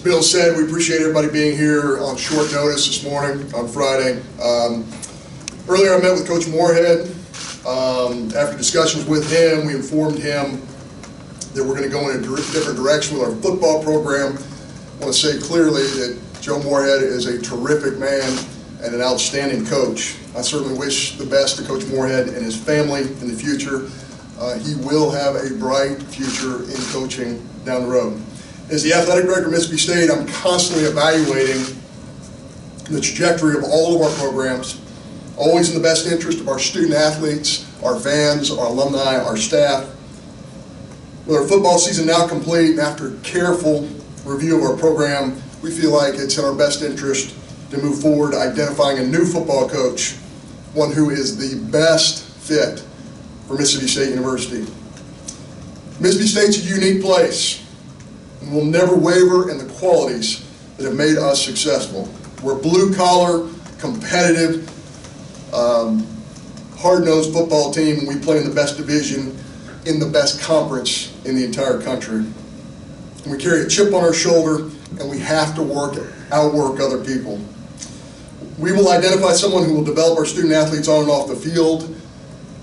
Bill said, we appreciate everybody being here on short notice this morning on Friday. Earlier I met with Coach Moorhead. After discussions with him, we informed him that we're going to go in a different direction with our football program. I want to say clearly that Joe Moorhead is a terrific man and an outstanding coach. I certainly wish the best to Coach Moorhead and his family in the future. He will have a bright future in coaching down the road. As the athletic director of Mississippi State, I'm constantly evaluating the trajectory of all of our programs, always in the best interest of our student athletes, our fans, our alumni, our staff. With our football season now complete, and after careful review of our program, we feel like it's in our best interest to move forward identifying a new football coach, one who is the best fit for Mississippi State University. Mississippi State's a unique place, and we'll never waver in the qualities that have made us successful. We're a blue-collar, competitive, hard-nosed football team, and we play in the best division, in the best conference in the entire country. And we carry a chip on our shoulder, and we have to outwork other people. We will identify someone who will develop our student athletes on and off the field,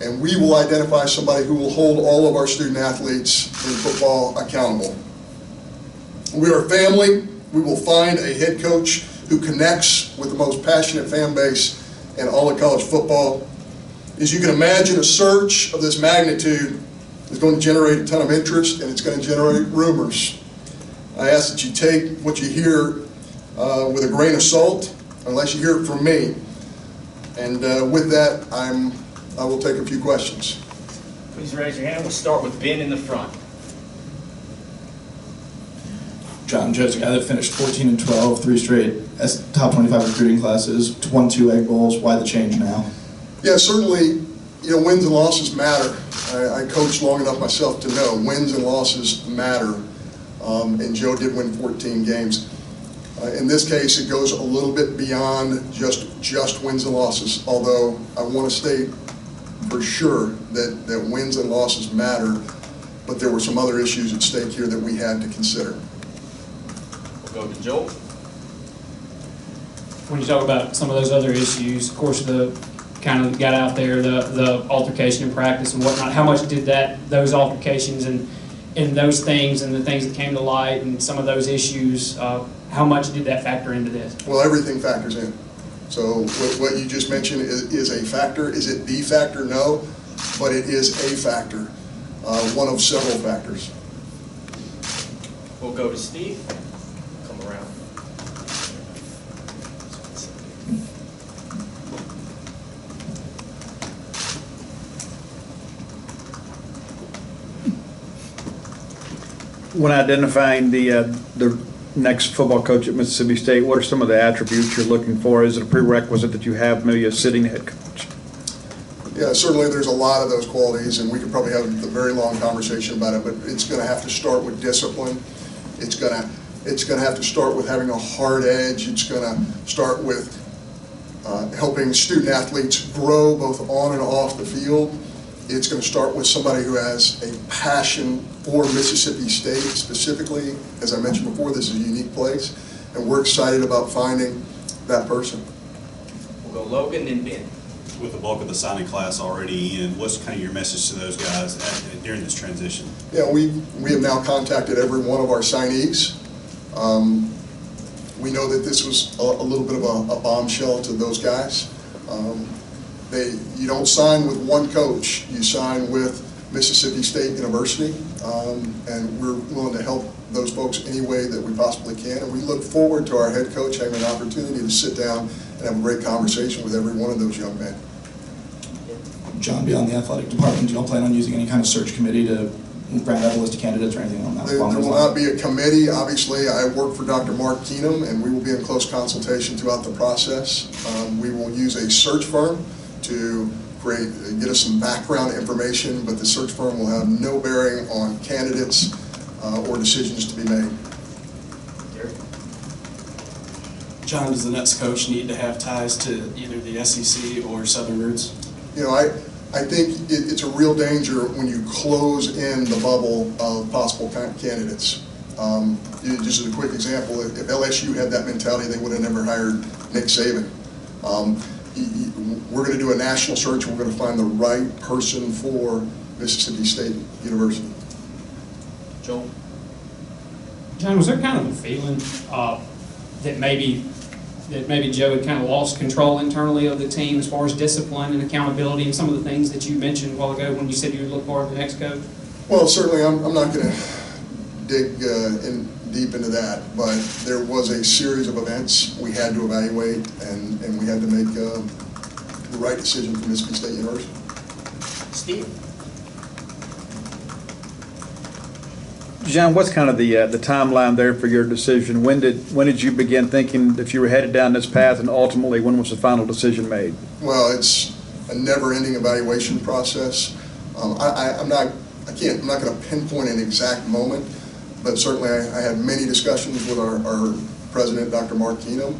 and we will identify somebody who will hold all of our student athletes in football accountable. We are a family. We will find a head coach who connects with the most passionate fan base in all of college football. As you can imagine, a search of this magnitude is going to generate a ton of interest, and it's going to generate rumors. I ask that you take what you hear with a grain of salt, unless you hear it from me. And with that, I will take a few questions. Please raise your hand. We'll start with Ben in the front. John, Joe's a guy that finished 14 and 12, 3 straight top 25 recruiting classes, won 2 Egg Bowls. Why the change now? Yeah, certainly, wins and losses matter. I coached long enough myself to know wins and losses matter. And Joe did win 14 games. In this case, it goes a little bit beyond just wins and losses, although I want to state for sure that wins and losses matter, but there were some other issues at stake here that we had to consider. We'll go to Joel. When you talk about some of those other issues, of course, the kind of got out there, the altercation in practice and whatnot, how much did those altercations and those things and the things that came to light and some of those issues, how much did that factor into this? Well, everything factors in. So what you just mentioned is a factor. Is it the factor? No, but it is a factor, one of several factors. We'll go to Steve. Come around. When identifying the next football coach at Mississippi State, what are some of the attributes you're looking for? Is it a prerequisite that you have maybe a sitting head coach? Yeah, certainly there's a lot of those qualities, and we could probably have a very long conversation about it, but it's going to have to start with discipline. It's going to have to start with having a hard edge. It's going to start with helping student athletes grow both on and off the field. It's going to start with somebody who has a passion for Mississippi State specifically. As I mentioned before, this is a unique place, and we're excited about finding that person. We'll go Logan and Ben. With the bulk of the signing class already in, what's kind of your message to those guys during this transition? Yeah, we have now contacted every one of our signees. We know that this was a little bit of a bombshell to those guys. You don't sign with one coach, you sign with Mississippi State University, and we're willing to help those folks any way that we possibly can, and we look forward to our head coach having an opportunity to sit down and have a great conversation with every one of those young men. John, beyond the athletic department, do you all plan on using any kind of search committee to round out a list of candidates or anything on that? There will not be a committee. Obviously, I work for Dr. Mark Keenum, and we will be in close consultation throughout the process. We will use a search firm to get us some background information, but the search firm will have no bearing on candidates or decisions to be made. John, does the next coach need to have ties to either the SEC or Southern roots? I think it's a real danger when you close in the bubble of possible candidates. Just as a quick example, if LSU had that mentality, they would have never hired Nick Saban. We're going to do a national search. We're going to find the right person for Mississippi State University. Joel? John, was there kind of a feeling that maybe Joe had kind of lost control internally of the team as far as discipline and accountability and some of the things that you mentioned a while ago when you said you would look forward to the next coach? Well, certainly I'm not going to dig deep into that, but there was a series of events we had to evaluate, and we had to make the right decision for Mississippi State University. Steve? John, what's kind of the timeline there for your decision? When did you begin thinking that you were headed down this path, and ultimately when was the final decision made? Well, it's a never-ending evaluation process. I'm not going to pinpoint an exact moment, but certainly I had many discussions with our president, Dr. Mark Keenum,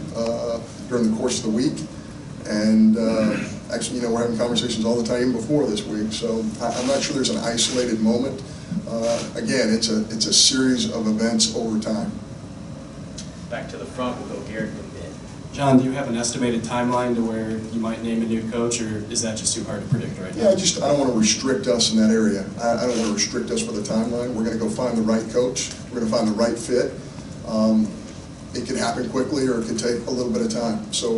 during the course of the week, and actually, we're having conversations all the time even before this week. So I'm not sure there's an isolated moment. Again, it's a series of events over time. Back to the front, we'll go Garrett and Ben. John, do you have an estimated timeline to where you might name a new coach, or is that just too hard to predict right now? Yeah, I don't want to restrict us in that area. I don't want to restrict us with a timeline. We're going to go find the right coach. We're going to find the right fit. It can happen quickly, or it can take a little bit of time. So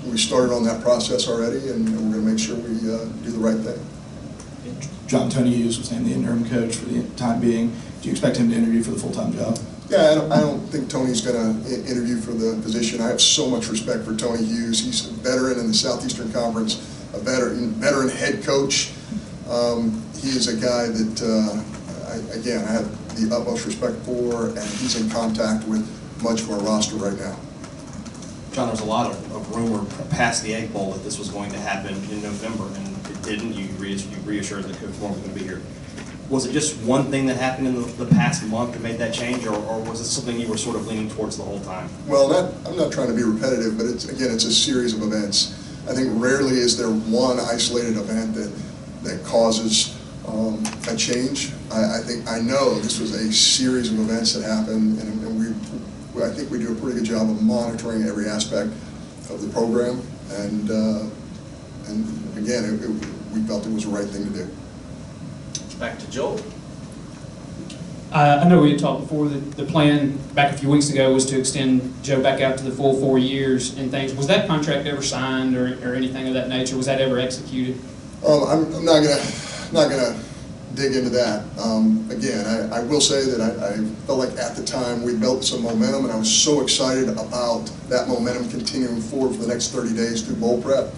we started on that process already, and we're going to make sure we do the right thing. John, Tony Hughes was named the interim coach for the time being. Do you expect him to interview for the full-time job? Yeah, I don't think Tony's going to interview for the position. I have so much respect for Tony Hughes. He's a veteran in the Southeastern Conference, a veteran head coach. He is a guy that, I have the utmost respect for, and he's in contact with much of our roster right now. John, there was a lot of rumor past the Egg Bowl that this was going to happen in November, and it didn't. You reassured that Coach Moore was going to be here. Was it just one thing that happened in the past month that made that change, or was it something you were sort of leaning towards the whole time? Well, I'm not trying to be repetitive, but it's a series of events. I think rarely is there one isolated event that causes a change. I know this was a series of events that happened, and I think we do a pretty good job of monitoring every aspect of the program, and again, we felt it was the right thing to do. Back to Joel. I know we had talked before that the plan back a few weeks ago was to extend Joe back out to the full 4 years and things. Was that contract ever signed or anything of that nature? Was that ever executed? I'm not gonna dig into that. Again, I will say that I felt like at the time we built some momentum, and I was so excited about that momentum continuing forward for the next 30 days through bowl prep.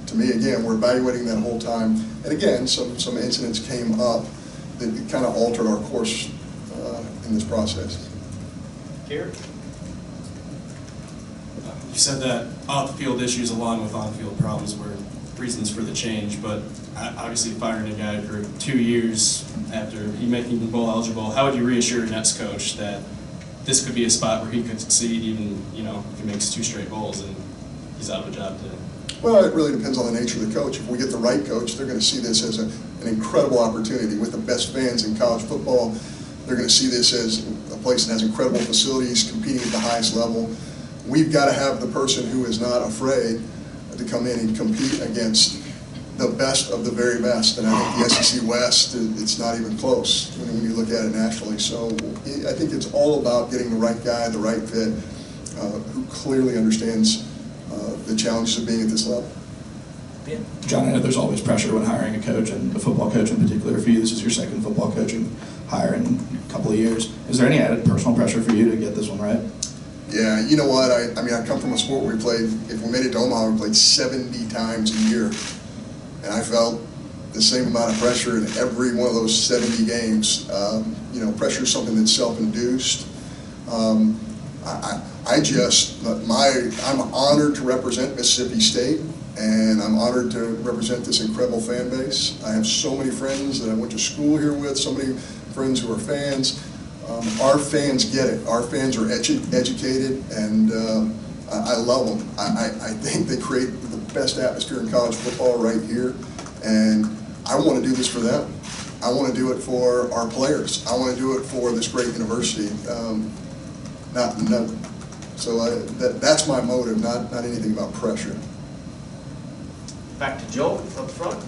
To me, again, we're evaluating that whole time, and again, some incidents came up that kind of altered our course in this process. Garrett? You said that off-the-field issues along with on-field problems were reasons for the change, but obviously firing a guy for 2 years after he making the bowl eligible, how would you reassure Nets coach that this could be a spot where he could succeed even, if he makes 2 straight bowls and he's out of a job today? Well, it really depends on the nature of the coach. If we get the right coach, they're going to see this as an incredible opportunity with the best fans in college football. They're going to see this as a place that has incredible facilities, competing at the highest level. We've got to have the person who is not afraid to come in and compete against the best of the very best. And I think the SEC West, it's not even close when you look at it nationally. So I think it's all about getting the right guy, the right fit, who clearly understands the challenges of being at this level. John, I know there's always pressure when hiring a coach, and a football coach in particular. For you, this is your second football coaching hire in a couple of years. Is there any added personal pressure for you to get this one right? Yeah, you know what? I come from a sport where we played, if we made it to Omaha, we played 70 times a year. And I felt the same amount of pressure in every one of those 70 games. Pressure is something that's self-induced. I'm honored to represent Mississippi State, and I'm honored to represent this incredible fan base. I have so many friends that I went to school here with, so many friends who are fans. Our fans get it. Our fans are educated, and I love them. I think they create the best atmosphere in college football right here, and I want to do this for them. I want to do it for our players. I want to do it for this great university. That's my motive, not anything about pressure. Back to Joe up front.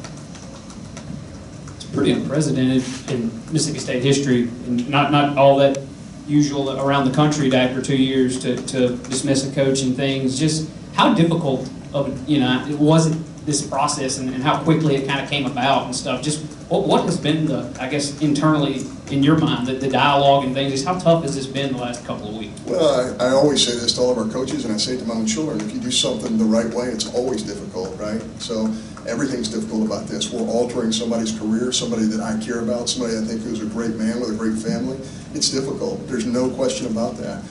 It's pretty unprecedented in Mississippi State history, and not all that usual around the country after 2 years to dismiss a coach and things. Just how difficult was it, this process, and how quickly it kind of came about and stuff. Just what has been I guess internally in your mind, the dialogue and things, just how tough has this been the last couple of weeks? Well, I always say this to all of our coaches, and I say it to my own children: if you do something the right way, it's always difficult, right? So everything's difficult about this. We're altering somebody's career, somebody that I care about, somebody I think who's a great man with a great family. It's difficult. There's no question about that.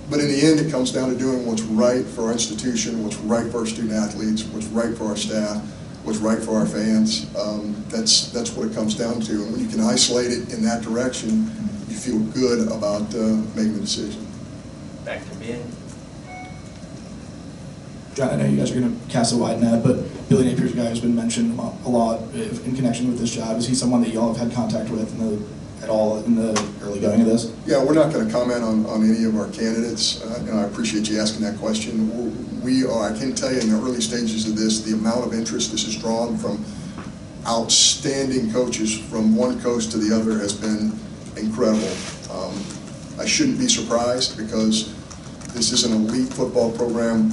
But in the end, it comes down to doing what's right for our institution, what's right for our student athletes, what's right for our staff, what's right for our fans. That's what it comes down to. And when you can isolate it in that direction, you feel good about making the decision. Back to Ben. John, I know you guys are going to cast a wide net, but Billy Napier's a guy who's been mentioned a lot in connection with this job. Is he someone that y'all have had contact with at all in the early going of this? Yeah, we're not going to comment on any of our candidates. I appreciate you asking that question. I can tell you in the early stages of this, the amount of interest this has drawn from outstanding coaches from one coast to the other has been incredible. I shouldn't be surprised because this is an elite football program,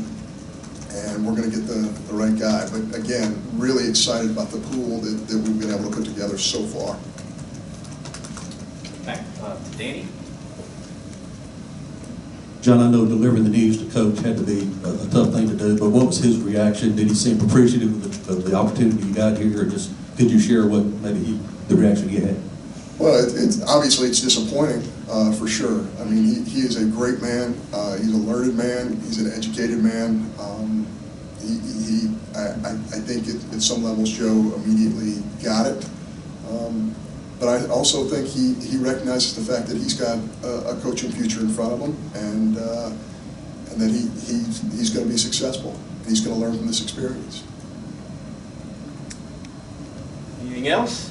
and we're going to get the right guy. But again, really excited about the pool that we've been able to put together so far. Back to Danny. John, I know delivering the news to coach had to be a tough thing to do, but what was his reaction? Did he seem appreciative of the opportunity you got here, or just could you share what maybe the reaction he had? Well, obviously it's disappointing for sure. I mean, he is a great man. He's a learned man. He's an educated man. I think at some levels Joe immediately got it. But I also think he recognizes the fact that he's got a coaching future in front of him, and that he's going to be successful. He's going to learn from this experience. Anything else?